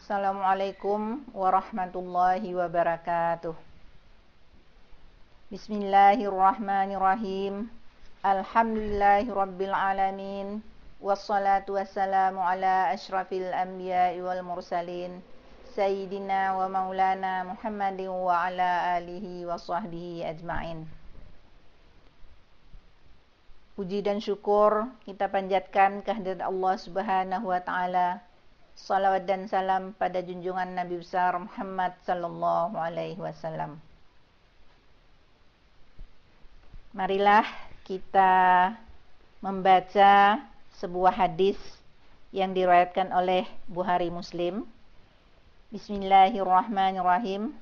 Assalamualaikum warahmatullahi wabarakatuh. Bismillahirrahmanirrahim. Alhamdulillahi rabbil alamin. Wassalatu wassalamu ala asyrafil anbiya'i wal mursalin, Sayyidina wa maulana Muhammadin wa ala alihi wa sahbihi ajma'in. Puji dan syukur kita panjatkan kehadirat Allah Subhanahu wa ta'ala. Salawat dan salam pada junjungan Nabi besar Muhammad sallallahu alaihi wasallam. Marilah kita membaca sebuah hadis yang diriwayatkan oleh Bukhari Muslim. Bismillahirrahmanirrahim.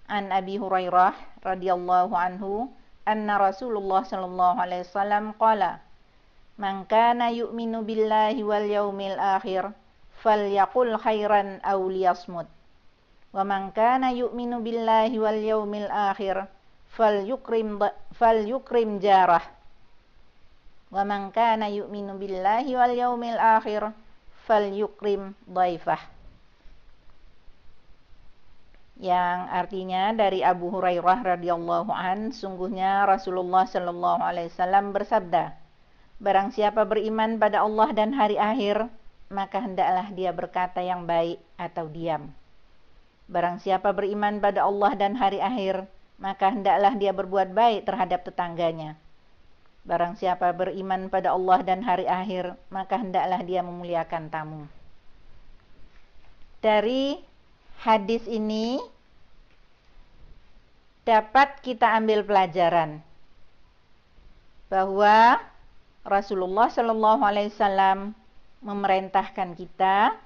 An Abi Hurairah radhiyallahu anhu anna Rasulullah sallallahu alaihi wasallam qala: "Man kana yu'minu billahi wal yawmil akhir falyaqul khairan aw liyasmut. Wa man kana yu'minu billahi wal yawmil akhir falyukrim jarah. Wa man kana yu'minu billahi wal yawmil akhir falyukrim dhaifah." Yang artinya dari Abu Hurairah radhiyallahu an, sungguhnya Rasulullah sallallahu alaihi wasallam bersabda, barang siapa beriman pada Allah dan hari akhir, maka hendaklah dia berkata yang baik atau diam. Barang siapa beriman pada Allah dan hari akhir, maka hendaklah dia berbuat baik terhadap tetangganya. Barang siapa beriman pada Allah dan hari akhir, maka hendaklah dia memuliakan tamu. Dari hadis ini dapat kita ambil pelajaran bahwa Rasulullah Shallallahu Alaihi Wasallam memerintahkan kita,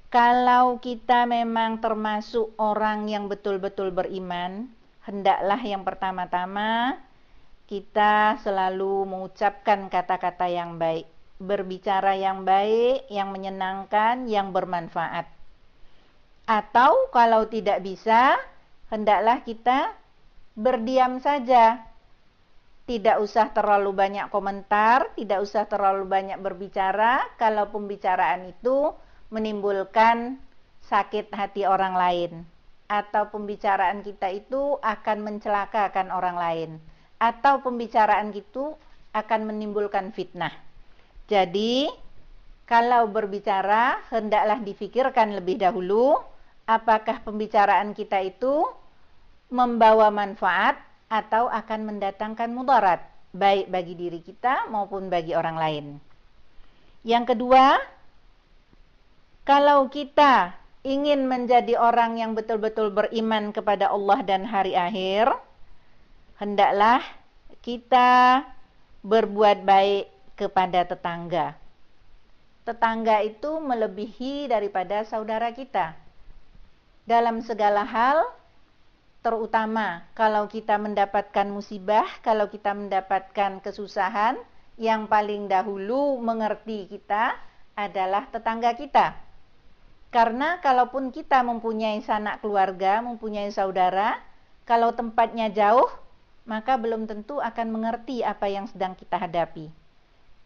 kalau kita memang termasuk orang yang betul-betul beriman, hendaklah yang pertama-tama kita selalu mengucapkan kata-kata yang baik, berbicara yang baik, yang menyenangkan, yang bermanfaat. Atau kalau tidak bisa, hendaklah kita berdiam saja. Tidak usah terlalu banyak komentar, tidak usah terlalu banyak berbicara, kalau pembicaraan itu menimbulkan sakit hati orang lain, atau pembicaraan kita itu akan mencelakakan orang lain, atau pembicaraan itu akan menimbulkan fitnah. Jadi, kalau berbicara, hendaklah difikirkan lebih dahulu, apakah pembicaraan kita itu membawa manfaat atau akan mendatangkan mudarat, baik bagi diri kita maupun bagi orang lain. Yang kedua, kalau kita ingin menjadi orang yang betul-betul beriman kepada Allah dan hari akhir, hendaklah kita berbuat baik kepada tetangga. Tetangga itu melebihi daripada saudara kita dalam segala hal, terutama kalau kita mendapatkan musibah, kalau kita mendapatkan kesusahan, yang paling dahulu mengerti kita adalah tetangga kita. Karena kalaupun kita mempunyai sanak keluarga, mempunyai saudara, kalau tempatnya jauh, maka belum tentu akan mengerti apa yang sedang kita hadapi.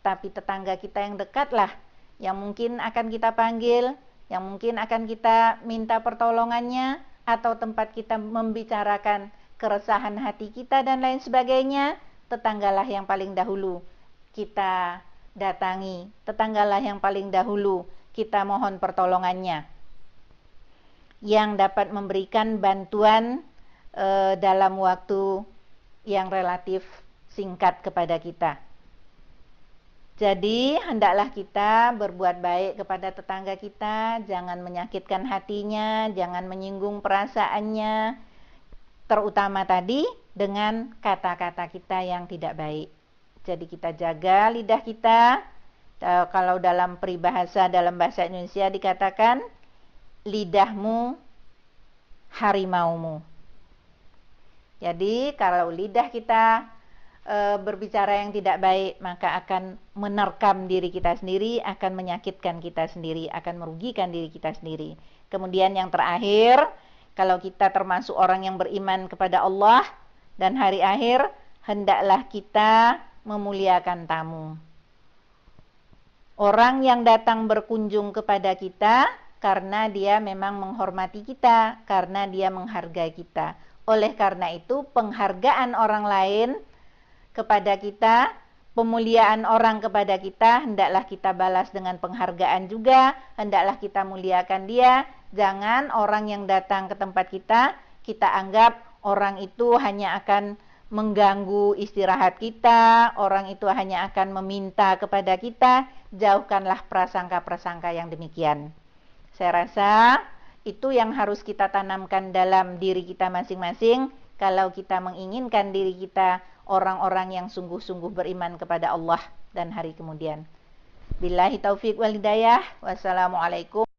Tapi tetangga kita yang dekatlah yang mungkin akan kita panggil, yang mungkin akan kita minta pertolongannya, atau tempat kita membicarakan keresahan hati kita dan lain sebagainya. Tetanggalah yang paling dahulu kita datangi, tetanggalah yang paling dahulu kita mohon pertolongannya, yang dapat memberikan bantuan dalam waktu yang relatif singkat kepada kita. Jadi hendaklah kita berbuat baik kepada tetangga kita, jangan menyakitkan hatinya, jangan menyinggung perasaannya, terutama tadi dengan kata-kata kita yang tidak baik. Jadi kita jaga lidah kita. Kalau dalam peribahasa, dalam bahasa Indonesia dikatakan, lidahmu harimaumu. Jadi kalau lidah kita berbicara yang tidak baik, maka akan menerkam diri kita sendiri, akan menyakitkan kita sendiri, akan merugikan diri kita sendiri. Kemudian yang terakhir, kalau kita termasuk orang yang beriman kepada Allah dan hari akhir, hendaklah kita memuliakan tamu. Orang yang datang berkunjung kepada kita, karena dia memang menghormati kita, karena dia menghargai kita. Oleh karena itu, penghargaan orang lain kepada kita, pemuliaan orang kepada kita, hendaklah kita balas dengan penghargaan juga, hendaklah kita muliakan dia. Jangan orang yang datang ke tempat kita anggap orang itu hanya akan mengganggu istirahat kita, orang itu hanya akan meminta kepada kita. Jauhkanlah prasangka-prasangka yang demikian. Saya rasa itu yang harus kita tanamkan dalam diri kita masing-masing kalau kita menginginkan diri kita orang-orang yang sungguh-sungguh beriman kepada Allah dan hari kemudian. Billahi taufiq wal hidayah. Wassalamualaikum.